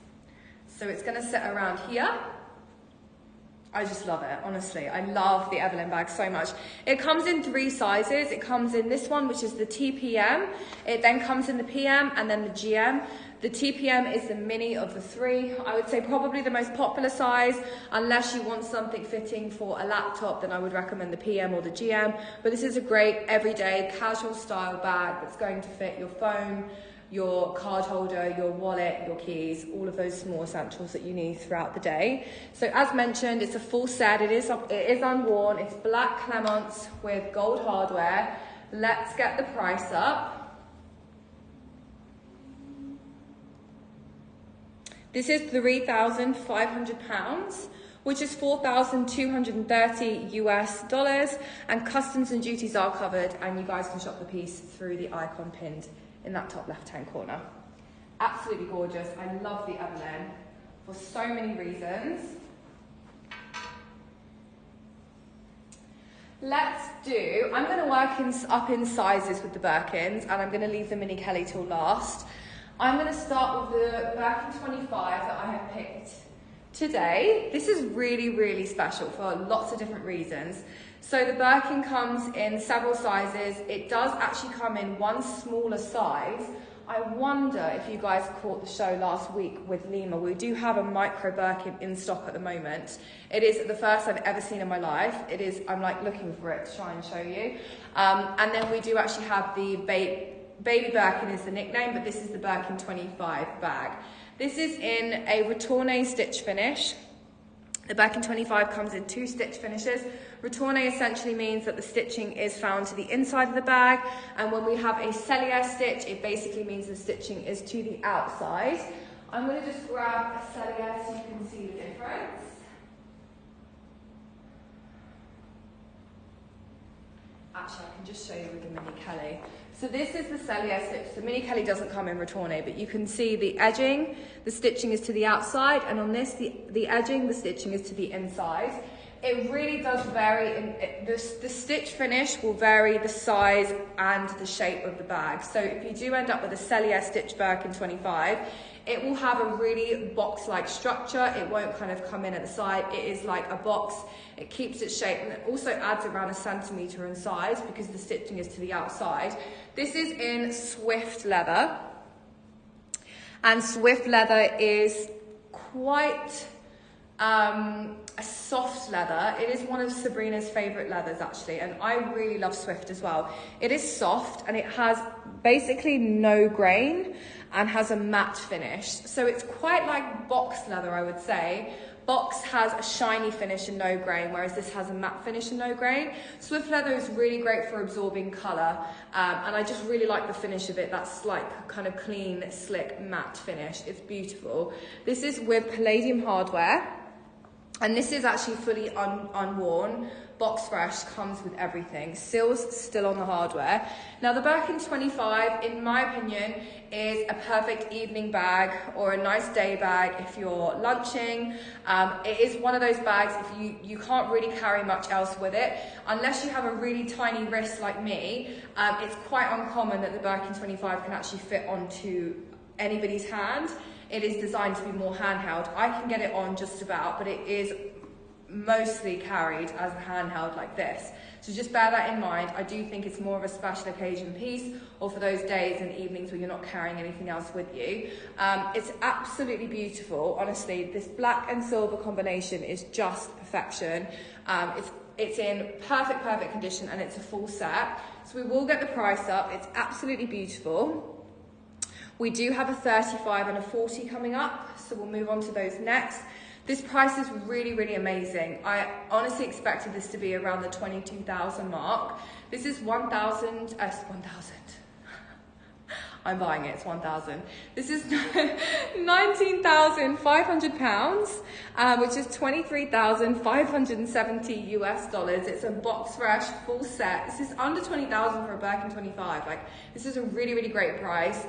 So it's gonna sit around here. I just love it, honestly. I love the Evelyn bag so much. It comes in 3 sizes. It comes in this one, which is the TPM. It then comes in the PM and then the GM. The TPM is the mini of the 3. I would say probably the most popular size. Unless you want something fitting for a laptop, then I would recommend the PM or the GM. But this is a great everyday casual style bag that's going to fit your phone, your card holder, your wallet, your keys, all of those small essentials that you need throughout the day. So as mentioned, it's a full set. It is unworn. It's black Clemence with gold hardware. Let's get the price up. This is £3,500, which is $4,230 US, and customs and duties are covered, and you guys can shop the piece through the icon pinned in that top left-hand corner. Absolutely gorgeous. I love the Evelyn for so many reasons. I'm going to work up in sizes with the Birkins, and I'm going to leave the Mini Kelly till last. I'm going to start with the Birkin 25 that I have picked today. This is really, really special for lots of different reasons. So the Birkin comes in several sizes. It does actually come in one smaller size. I wonder if you guys caught the show last week with Lima. We do have a micro Birkin in stock at the moment. It is the first I've ever seen in my life. I'm like looking for it to try and show you. And then we do actually have the Baby Birkin is the nickname, but this is the Birkin 25 bag. This is in a retourné stitch finish. The Birkin 25 comes in 2 stitch finishes. Retourné essentially means that the stitching is found to the inside of the bag, and when we have a cellier stitch, it basically means the stitching is to the outside. I'm going to just grab a cellier so you can see the difference. Actually, I can just show you with the Mini Kelly. So this is the cellier stitch. The Mini Kelly doesn't come in retourné, but you can see the edging, the stitching is to the outside, and on this, the edging, the stitching is to the inside. It really does vary, the stitch finish will vary the size and the shape of the bag. So if you do end up with a cellier stitch Birkin 25, it will have a really box-like structure. It won't kind of come in at the side. It is like a box. It keeps its shape, and it also adds around 1 centimetre in size because the stitching is to the outside. This is in Swift leather, and Swift leather is quite a soft leather. It is one of Sabrina's favourite leathers actually, and I really love Swift as well. It is soft and it has basically no grain and has a matte finish. So it's quite like box leather, I would say. Box has a shiny finish and no grain, whereas this has a matte finish and no grain. Swift leather is really great for absorbing colour, and I just really like the finish of it. That's like kind of clean, slick, matte finish. It's beautiful. This is with palladium hardware, and this is actually fully unworn. Box fresh, comes with everything. Seals still on the hardware. Now the Birkin 25, in my opinion, is a perfect evening bag or a nice day bag if you're lunching. It is one of those bags if you can't really carry much else with it. Unless you have a really tiny wrist like me, it's quite uncommon that the Birkin 25 can actually fit onto anybody's hand. It is designed to be more handheld. I can get it on just about, but it is mostly carried as a handheld like this. So just bear that in mind. I do think it's more of a special occasion piece, or for those days and evenings where you're not carrying anything else with you. It's absolutely beautiful. Honestly, this black and silver combination is just perfection. It's in perfect condition, and it's a full set. So we will get the price up. It's absolutely beautiful. We do have a 35 and a 40 coming up, so we'll move on to those next. This price is really amazing. I honestly expected this to be around the 22,000 mark. This is 1,000. I'm buying it, it's 1,000. This is 19,500 pounds, which is 23,570 US dollars. It's a box fresh, full set. This is under 20,000 for a Birkin 25. Like, this is a really great price.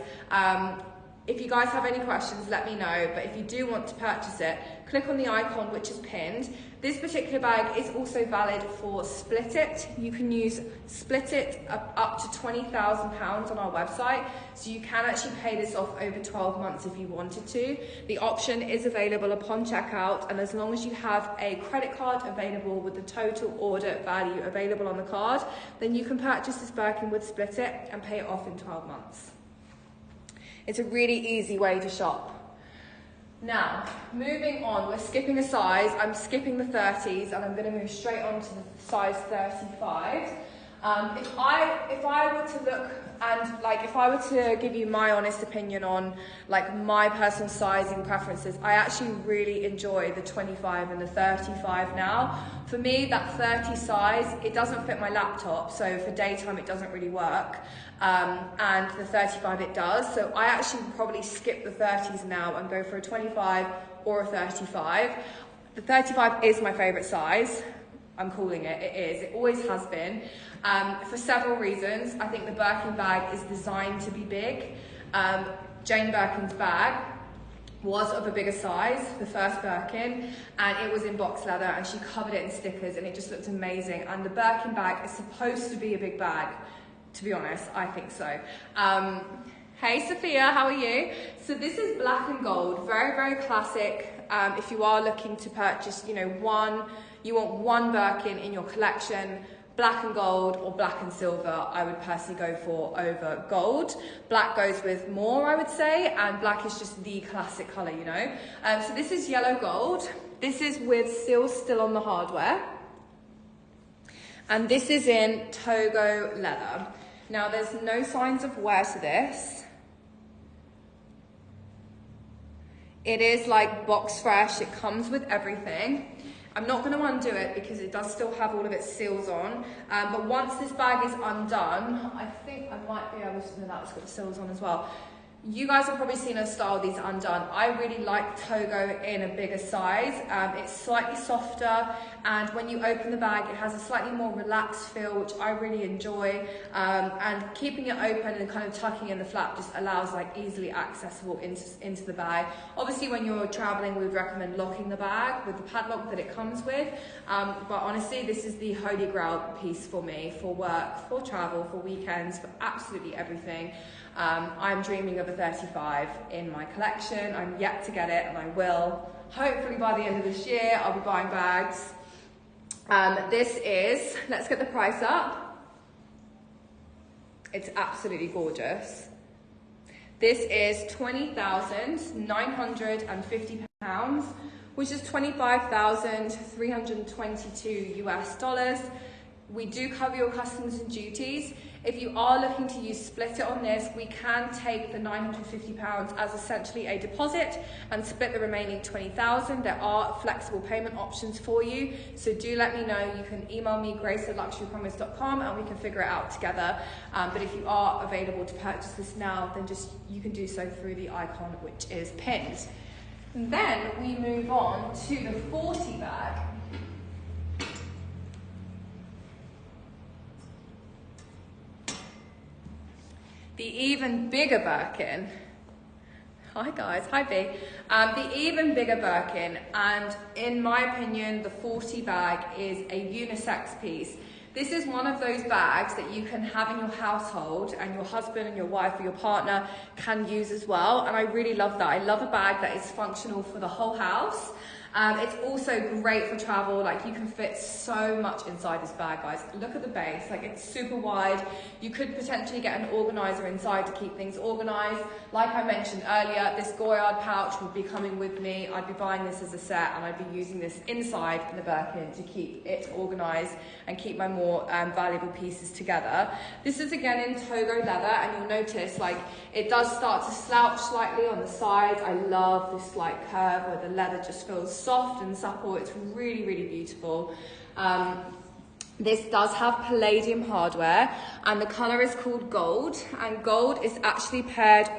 If you guys have any questions, let me know. But if you do want to purchase it, click on the icon which is pinned. This particular bag is also valid for Split It. You can use Split It up to £20,000 on our website. So you can actually pay this off over 12 months if you wanted to. The option is available upon checkout, and as long as you have a credit card available with the total order value available on the card, then you can purchase this Birkin with Split It and pay it off in 12 months. It's a really easy way to shop. Now, moving on, we're skipping a size. I'm skipping the 30s and I'm going to move straight on to the size 35. If I were to look and if I were to give you my honest opinion on my personal sizing preferences, I actually really enjoy the 25 and the 35 now. For me, that 30 size, it doesn't fit my laptop, so for daytime it doesn't really work. And the 35 it does, so I actually probably skip the 30s now and go for a 25 or a 35. The 35 is my favourite size. I'm calling it, it is. It always has been. For several reasons. I think the Birkin bag is designed to be big. Jane Birkin's bag was of a bigger size, the first Birkin, and it was in box leather, and she covered it in stickers, and it just looked amazing. And the Birkin bag is supposed to be a big bag. To be honest, I think so. Hey Sophia, how are you? So this is black and gold, very classic. If you are looking to purchase, you want one Birkin in your collection, black and gold or black and silver, I would personally go for over gold. Black goes with more, I would say, and black is just the classic colour, So this is yellow gold. This is with seals still on the hardware. And this is in Togo leather. Now there's no signs of wear to this. It is like box fresh, it comes with everything. I'm not going to undo it because it does still have all of its seals on, but once this bag is undone, I think I might be able to, no, that's got the seals on as well. You guys have probably seen us style these undone. I really like Togo in a bigger size. It's slightly softer, and when you open the bag, it has a slightly more relaxed feel, which I really enjoy. And keeping it open and kind of tucking in the flap just allows like easily accessible into the bag. Obviously, when you're traveling, we would recommend locking the bag with the padlock that it comes with. But honestly, this is the holy grail piece for me, for work, for travel, for weekends, for absolutely everything. I'm dreaming of a 35 in my collection. I'm yet to get it, and I will. Hopefully by the end of this year, I'll be buying bags. This is, let's get the price up. It's absolutely gorgeous. This is £20,950, which is 25,322 US dollars. We do cover your customs and duties. If you are looking to use split it on this, we can take the £950 as essentially a deposit and split the remaining 20,000. There are flexible payment options for you, so do let me know. You can email me grace@luxurypromise.com and we can figure it out together. But if you are available to purchase this now, then just you can do so through the icon which is pinned. And then we move on to the 40 bag. The even bigger Birkin. Hi guys, hi B. The even bigger Birkin, and in my opinion, the 40 bag is a unisex piece. This is one of those bags that you can have in your household and your husband and your wife or your partner can use as well. And I really love that. I love a bag that is functional for the whole house. It's also great for travel. Like, you can fit so much inside this bag, guys. Look at the base, like it's super wide. You could potentially get an organizer inside to keep things organized. Like I mentioned earlier, this Goyard pouch would be coming with me. I'd be buying this as a set, and I'd be using this inside the Birkin to keep it organized and keep my more valuable pieces together. This is again in Togo leather, and you'll notice like it does start to slouch slightly on the sides. I love this like curve where the leather just feels soft and supple. It's really, really beautiful. This does have palladium hardware, and the color is called gold, and gold is actually paired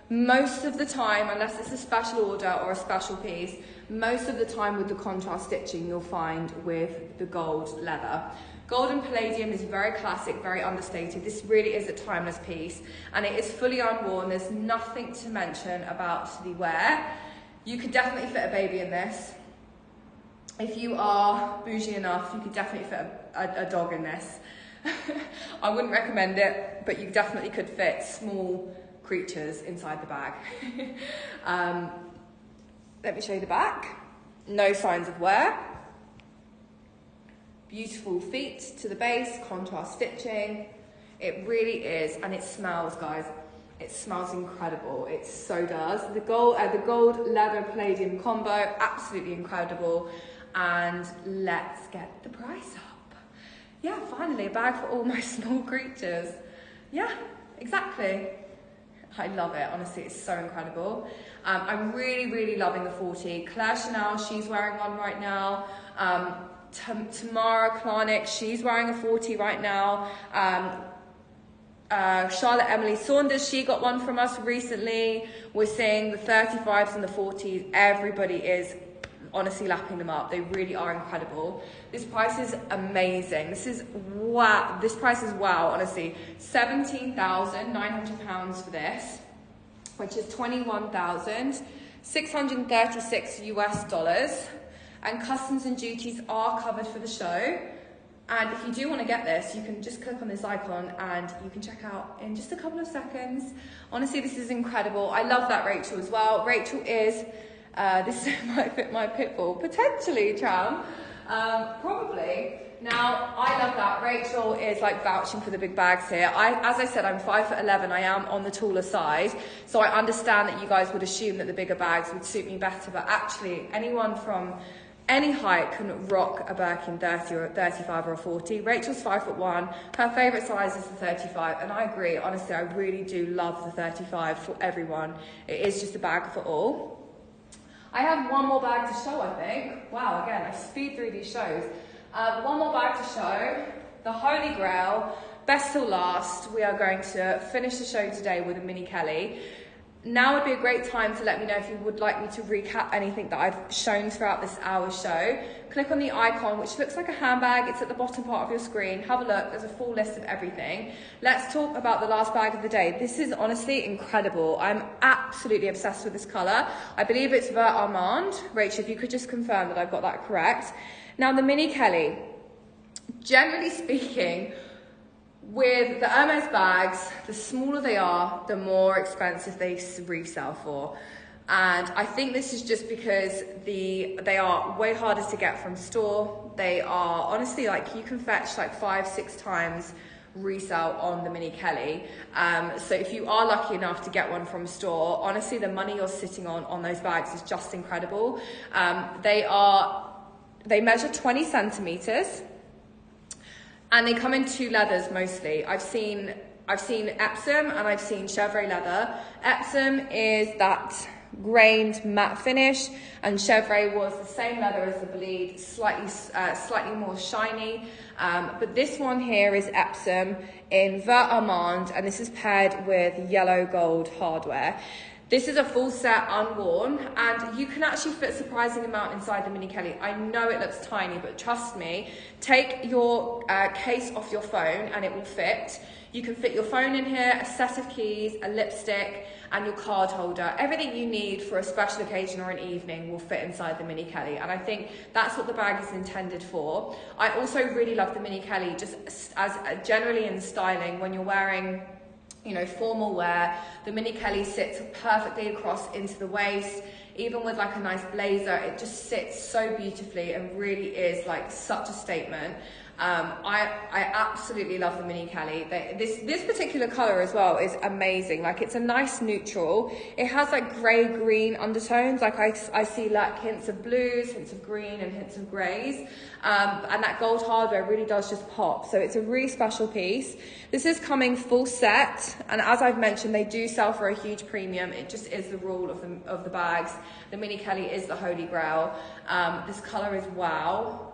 most of the time, unless it's a special order or a special piece, most of the time with the contrast stitching you'll find with the gold leather. Gold and palladium is very classic, very understated. This really is a timeless piece, and it is fully unworn. There's nothing to mention about the wear. You could definitely fit a baby in this. If you are bougie enough, you could definitely fit a dog in this. I wouldn't recommend it, but you definitely could fit small creatures inside the bag. Let me show you the back. No signs of wear. Beautiful feet to the base, contrast stitching. It really is, and it smells, guys. It smells incredible. It so does. The gold leather palladium combo, absolutely incredible. And let's get the price up. Yeah, finally a bag for all my small creatures. Yeah, exactly. I love it. Honestly, it's so incredible. I'm really, really loving the 40. Claire Chanel, she's wearing one right now. Tamara Klarnik, she's wearing a 40 right now. Charlotte Emily Saunders, she got one from us recently. We're seeing the 35s and the 40s. Everybody is honestly lapping them up. They really are incredible. This price is amazing. This is wow. This price is wow, honestly. £17,900 for this, which is 21,636 US dollars. And customs and duties are covered for the show. And if you do want to get this, you can just click on this icon and you can check out in just a couple of seconds. Honestly, this is incredible. I love that Rachel as well. Rachel is, this might fit my pit bull, potentially, Tram. Probably. Now, I love that. Rachel is like vouching for the big bags here. As I said, I'm 5'11". I am on the taller side. So I understand that you guys would assume that the bigger bags would suit me better. But actually, anyone from any height can rock a Birkin 30 or 35 or a 40. Rachel's 5'1". Her favourite size is the 35, and I agree. Honestly, I really do love the 35 for everyone. It is just a bag for all. I have one more bag to show, I think. Wow, again, I speed through these shows. One more bag to show. The Holy Grail, best till last. We are going to finish the show today with a mini Kelly. Now would be a great time to let me know if you would like me to recap anything that I've shown throughout this hour's show. Click on the icon, which looks like a handbag. It's at the bottom part of your screen. Have a look. There's a full list of everything. Let's talk about the last bag of the day. This is honestly incredible. I'm absolutely obsessed with this colour. I believe it's Vert Armand. Rachel, if you could just confirm that I've got that correct. Now, the mini Kelly. Generally speaking, with the Hermès bags, the smaller they are, the more expensive they resell for. And I think this is just because they are way harder to get from store. They are honestly, like, you can fetch like 5-6 times resale on the mini Kelly. So if you are lucky enough to get one from store, honestly, the money you're sitting on those bags is just incredible. They measure 20 centimeters. And they come in 2 leathers mostly. I've seen Epsom and I've seen Chevrolet leather. Epsom is that grained matte finish, and Chevrolet was the same leather as the bleed, slightly more shiny. But this one here is Epsom in Vert Armand, and this is paired with yellow gold hardware. This is a full set unworn, and you can actually fit a surprising amount inside the mini Kelly. I know it looks tiny, but trust me, take your case off your phone and it will fit. You can fit your phone in here, a set of keys, a lipstick, and your card holder. Everything you need for a special occasion or an evening will fit inside the mini Kelly, and I think that's what the bag is intended for. I also really love the mini Kelly just as generally in styling. When you're wearing, you know, formal wear, the mini Kelly sits perfectly across into the waist. Even with like a nice blazer, it just sits so beautifully and really is like such a statement. I absolutely love the mini Kelly. This particular color as well is amazing. Like, it's a nice neutral. It has like grey green undertones. Like I see like hints of blues, hints of green, and hints of greys. And that gold hardware really does just pop. So it's a really special piece. This is coming full set, and as I've mentioned, they do sell for a huge premium. It just is the rule of the bags. The mini Kelly is the holy grail. This color is wow.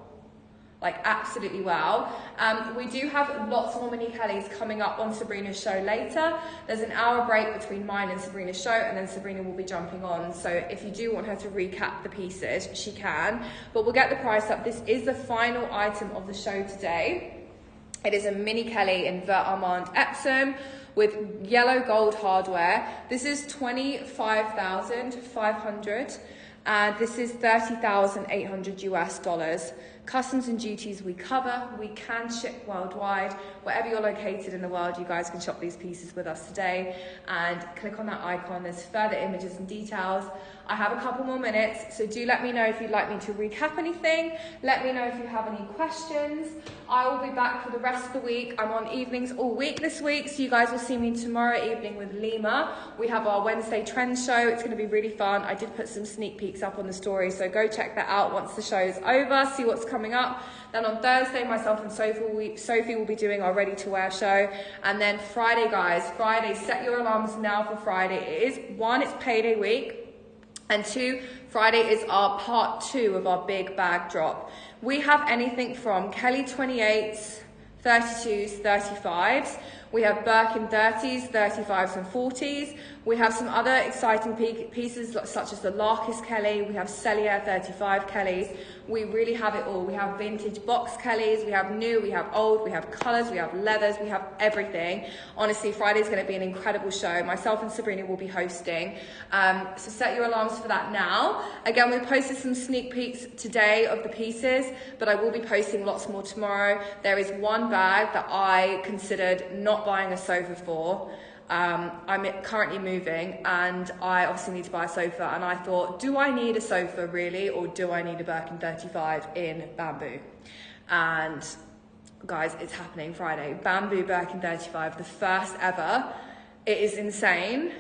Like, absolutely wow. We do have lots more mini Kellys coming up on Sabrina's show later. There's an hour break between mine and Sabrina's show, and then Sabrina will be jumping on. So if you do want her to recap the pieces, she can. But we'll get the price up. This is the final item of the show today. It is a mini Kelly in Vert Armand Epsom with yellow gold hardware. This is $25,500. And this is $30,800 US. Customs and duties we cover. We can ship worldwide. Wherever you're located in the world, you guys can shop these pieces with us today. And click on that icon. There's further images and details. I have a couple more minutes, so do let me know if you'd like me to recap anything. Let me know if you have any questions. I will be back for the rest of the week. I'm on evenings all week this week, so you guys will see me tomorrow evening with Lima. We have our Wednesday Trends show. It's going to be really fun. I did put some sneak peeks up on the story, so go check that out once the show's over, see what's coming up. Then on Thursday, myself and Sophie will be doing our Ready to Wear show. And then Friday, guys, Friday, set your alarms now for Friday. It is, 1, it's payday week. And 2, Friday is our part 2 of our big bag drop. We have anything from Kelly 28s, 32s, 35s. We have Birkin 30s, 35s and 40s. We have some other exciting pieces such as the Larkis Kelly. We have Cellier 35 Kellys. We really have it all. We have vintage box Kellys. We have new, we have old, we have colours, we have leathers, we have everything. Honestly, Friday's going to be an incredible show. Myself and Sabrina will be hosting. So set your alarms for that now. Again, we posted some sneak peeks today of the pieces, but I will be posting lots more tomorrow. There is one bag that I considered not buying a sofa for. I'm currently moving and I obviously need to buy a sofa, and I thought, do I need a sofa really, or do I need a Birkin 35 in bamboo? And guys, it's happening Friday. Bamboo Birkin 35, the first ever. It is insane.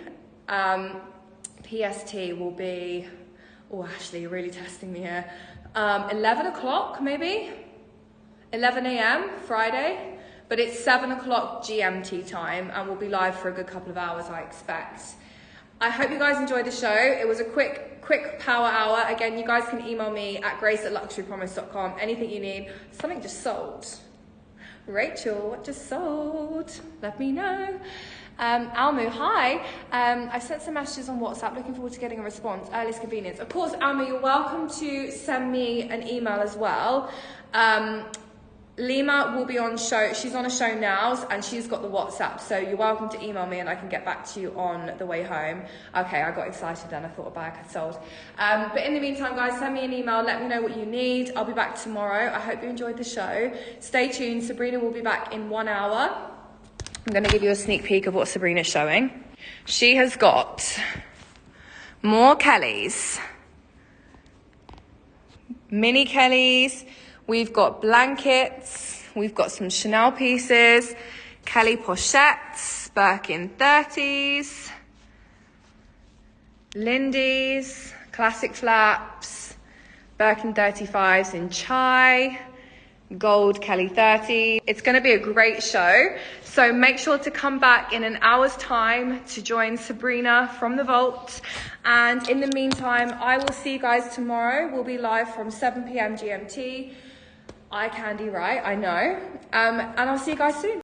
PST will be, oh Ashley, you're really testing me here. 11 o'clock maybe, 11 a.m. Friday, but it's 7 o'clock GMT time, and we'll be live for a good couple of hours, I expect. I hope you guys enjoyed the show. It was a quick power hour. Again, you guys can email me at grace@luxurypromise.com. Anything you need. Something just sold. Rachel, what just sold? Let me know. Almu, hi. I've sent some messages on WhatsApp. Looking forward to getting a response. Earliest convenience. Of course, Almu, you're welcome to send me an email as well. Lima will be on show. She's on a show now, and she's got the WhatsApp. So you're welcome to email me, and I can get back to you on the way home. Okay, I got excited then. I thought a bag had sold. But in the meantime, guys, send me an email. Let me know what you need. I'll be back tomorrow. I hope you enjoyed the show. Stay tuned. Sabrina will be back in 1 hour. I'm going to give you a sneak peek of what Sabrina's showing. She has got more Kellys, mini Kellys. We've got blankets. We've got some Chanel pieces, Kelly pochettes, Birkin 30s, Lindy's, classic flaps, Birkin 35s in chai, gold Kelly 30. It's going to be a great show. So make sure to come back in an hour's time to join Sabrina from the vault. And in the meantime, I will see you guys tomorrow. We'll be live from 7 p.m. GMT. Eye candy, right? I know. And I'll see you guys soon.